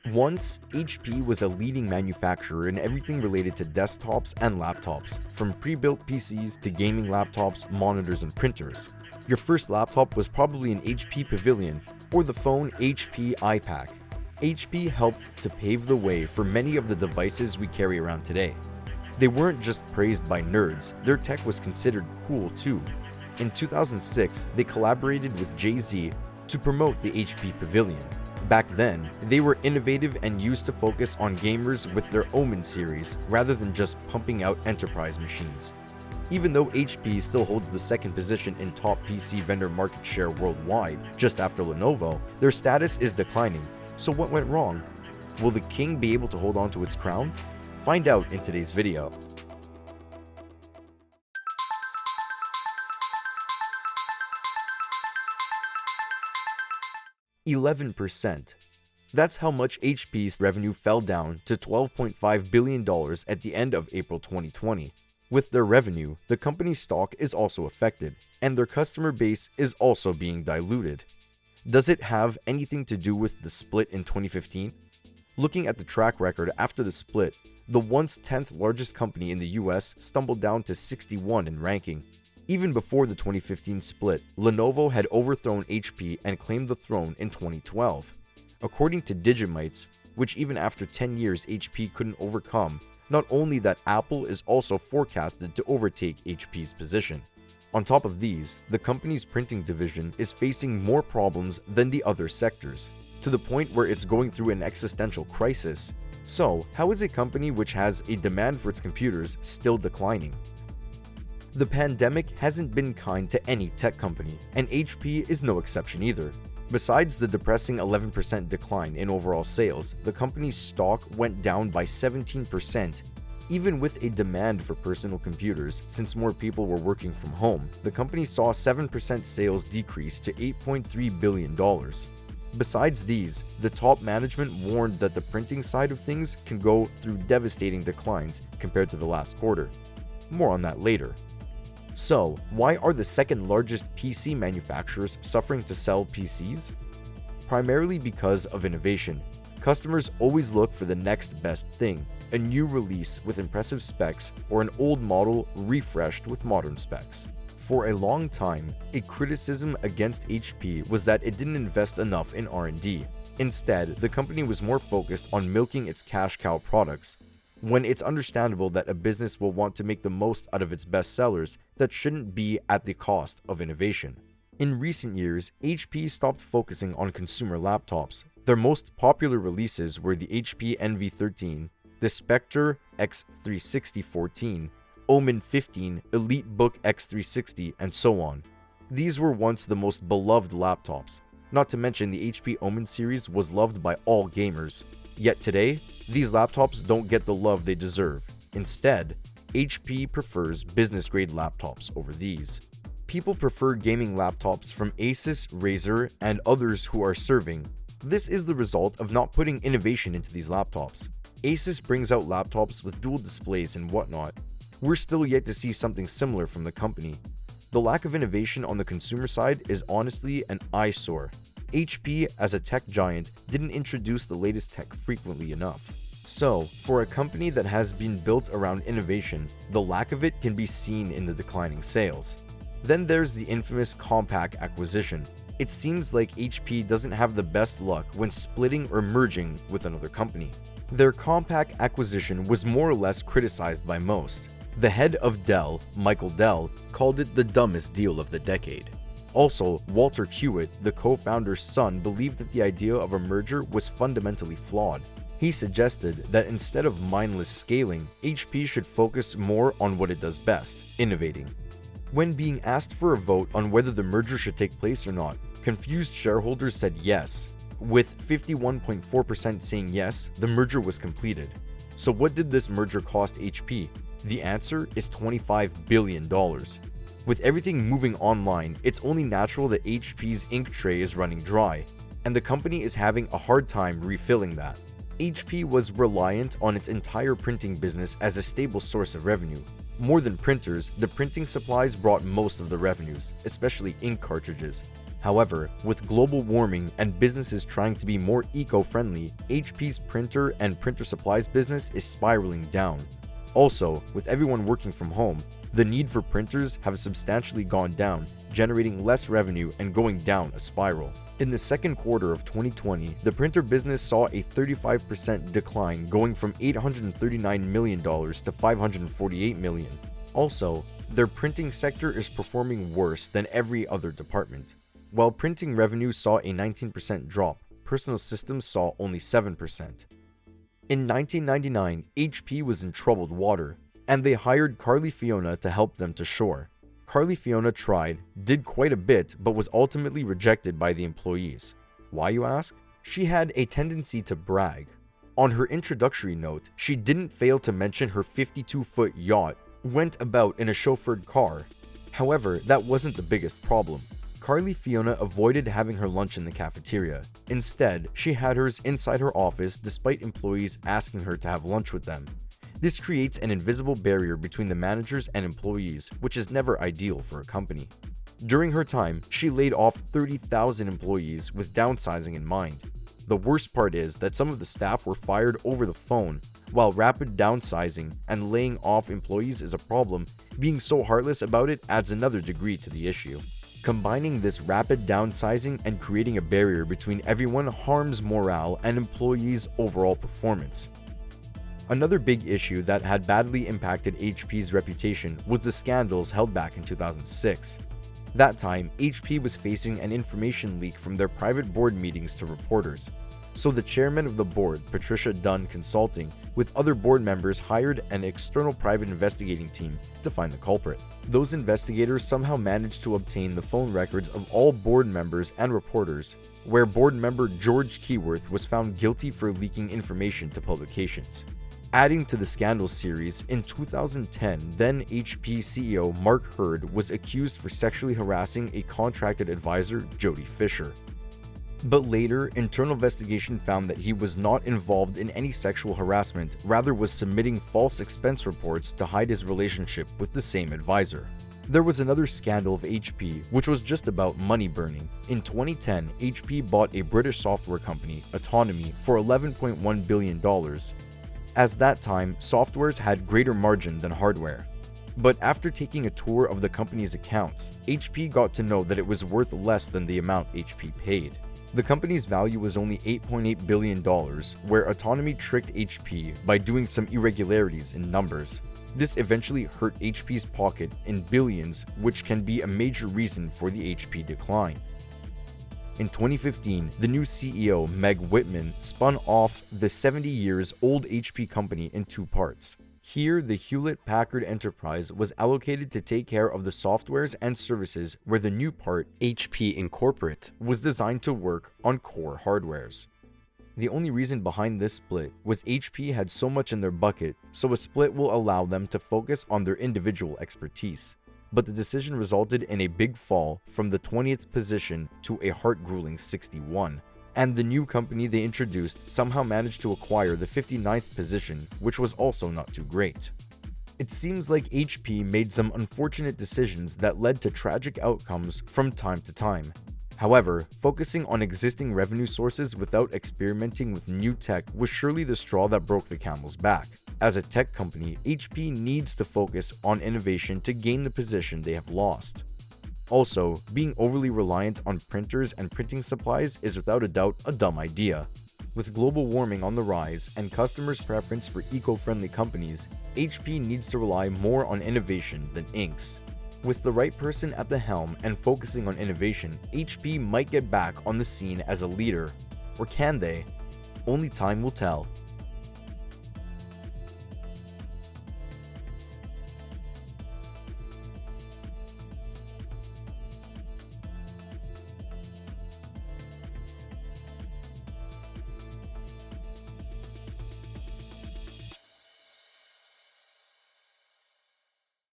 Once, HP was a leading manufacturer in everything related to desktops and laptops, from pre-built PCs to gaming laptops, monitors, and printers. Your first laptop was probably an HP Pavilion or the phone HP iPAQ. HP helped to pave the way for many of the devices we carry around today. They weren't just praised by nerds, their tech was considered cool too. In 2006, they collaborated with Jay-Z to promote the HP Pavilion. Back then, they were innovative and used to focus on gamers with their Omen series rather than just pumping out enterprise machines. Even though HP still holds the second position in top PC vendor market share worldwide, just after Lenovo, their status is declining. So what went wrong? Will the king be able to hold on to its crown? Find out in today's video. 11%. That's how much HP's revenue fell down to $12.5 billion at the end of April 2020. With their revenue, the company's stock is also affected, and their customer base is also being diluted. Does it have anything to do with the split in 2015? Looking at the track record after the split, the once 10th largest company in the US stumbled down to 61 in ranking. Even before the 2015 split, Lenovo had overthrown HP and claimed the throne in 2012. According to Digimites, which even after 10 years HP couldn't overcome, not only that Apple is also forecasted to overtake HP's position. On top of these, the company's printing division is facing more problems than the other sectors, to the point where it's going through an existential crisis. So, how is a company which has a demand for its computers still declining? The pandemic hasn't been kind to any tech company, and HP is no exception either. Besides the depressing 11% decline in overall sales, the company's stock went down by 17%. Even with a demand for personal computers, since more people were working from home, the company saw 7% sales decrease to $8.3 billion. Besides these, the top management warned that the printing side of things can go through devastating declines compared to the last quarter. More on that later. So, why are the second largest PC manufacturers suffering to sell PCs? Primarily because of innovation. Customers always look for the next best thing, a new release with impressive specs or an old model refreshed with modern specs. For a long time, a criticism against HP was that it didn't invest enough in R&D. Instead, the company was more focused on milking its cash cow products. When it's understandable that a business will want to make the most out of its best sellers, that shouldn't be at the cost of innovation. In recent years, HP stopped focusing on consumer laptops. Their most popular releases were the HP Envy 13, the Spectre X360 14, Omen 15, EliteBook X360, and so on. These were once the most beloved laptops. Not to mention the HP Omen series was loved by all gamers. Yet today, these laptops don't get the love they deserve. Instead, HP prefers business-grade laptops over these. People prefer gaming laptops from Asus, Razer, and others who are serving. This is the result of not putting innovation into these laptops. Asus brings out laptops with dual displays and whatnot. We're still yet to see something similar from the company. The lack of innovation on the consumer side is honestly an eyesore. HP, as a tech giant, didn't introduce the latest tech frequently enough. So, for a company that has been built around innovation, the lack of it can be seen in the declining sales. Then there's the infamous Compaq acquisition. It seems like HP doesn't have the best luck when splitting or merging with another company. Their Compaq acquisition was more or less criticized by most. The head of Dell, Michael Dell, called it the dumbest deal of the decade. Also, Walter Hewitt, the co-founder's son, believed that the idea of a merger was fundamentally flawed. He suggested that instead of mindless scaling, HP should focus more on what it does best, innovating. When being asked for a vote on whether the merger should take place or not, confused shareholders said yes. With 51.4% saying yes, the merger was completed. So what did this merger cost HP? The answer is $25 billion. With everything moving online, it's only natural that HP's ink tray is running dry, and the company is having a hard time refilling that. HP was reliant on its entire printing business as a stable source of revenue. More than printers, the printing supplies brought most of the revenues, especially ink cartridges. However, with global warming and businesses trying to be more eco-friendly, HP's printer and printer supplies business is spiraling down. Also, with everyone working from home, the need for printers have substantially gone down, generating less revenue and going down a spiral. In the second quarter of 2020, the printer business saw a 35% decline, going from $839 million to $548 million. Also, their printing sector is performing worse than every other department. While printing revenue saw a 19% drop, personal systems saw only 7%. In 1999, HP was in troubled water, and they hired Carly Fiona to help them to shore. Carly Fiona tried, did quite a bit, but was ultimately rejected by the employees. Why, you ask? She had a tendency to brag. On her introductory note, she didn't fail to mention her 52-foot yacht went about in a chauffeured car. However, that wasn't the biggest problem. Carly Fiona avoided having her lunch in the cafeteria. Instead, she had hers inside her office despite employees asking her to have lunch with them. This creates an invisible barrier between the managers and employees, which is never ideal for a company. During her time, she laid off 30,000 employees with downsizing in mind. The worst part is that some of the staff were fired over the phone. While rapid downsizing and laying off employees is a problem, being so heartless about it adds another degree to the issue. Combining this rapid downsizing and creating a barrier between everyone harms morale and employees' overall performance. Another big issue that had badly impacted HP's reputation was the scandals held back in 2006. That time, HP was facing an information leak from their private board meetings to reporters. So the chairman of the board, Patricia Dunn Consulting, with other board members hired an external private investigating team to find the culprit. Those investigators somehow managed to obtain the phone records of all board members and reporters, where board member George Keyworth was found guilty for leaking information to publications. Adding to the scandal series, in 2010, then HP CEO Mark Hurd was accused for sexually harassing a contracted advisor, Jody Fisher. But later, internal investigation found that he was not involved in any sexual harassment, rather was submitting false expense reports to hide his relationship with the same advisor. There was another scandal of HP, which was just about money burning. In 2010, HP bought a British software company, Autonomy, for $11.1 billion. As that time, softwares had greater margin than hardware. But after taking a tour of the company's accounts, HP got to know that it was worth less than the amount HP paid. The company's value was only $8.8 billion, where Autonomy tricked HP by doing some irregularities in numbers. This eventually hurt HP's pocket in billions, which can be a major reason for the HP decline. In 2015, the new CEO, Meg Whitman, spun off the 70-years-old HP company in two parts. Here, the Hewlett-Packard enterprise was allocated to take care of the softwares and services, where the new part, HP Incorporate, was designed to work on core hardwares. The only reason behind this split was HP had so much in their bucket, so a split will allow them to focus on their individual expertise. But the decision resulted in a big fall from the 20th position to a heart-grueling 61. And the new company they introduced somehow managed to acquire the 59th position, which was also not too great. It seems like HP made some unfortunate decisions that led to tragic outcomes from time to time. However, focusing on existing revenue sources without experimenting with new tech was surely the straw that broke the camel's back. As a tech company, HP needs to focus on innovation to gain the position they have lost. Also, being overly reliant on printers and printing supplies is without a doubt a dumb idea. With global warming on the rise and customers' preference for eco-friendly companies, HP needs to rely more on innovation than inks. With the right person at the helm and focusing on innovation, HP might get back on the scene as a leader. Or can they? Only time will tell.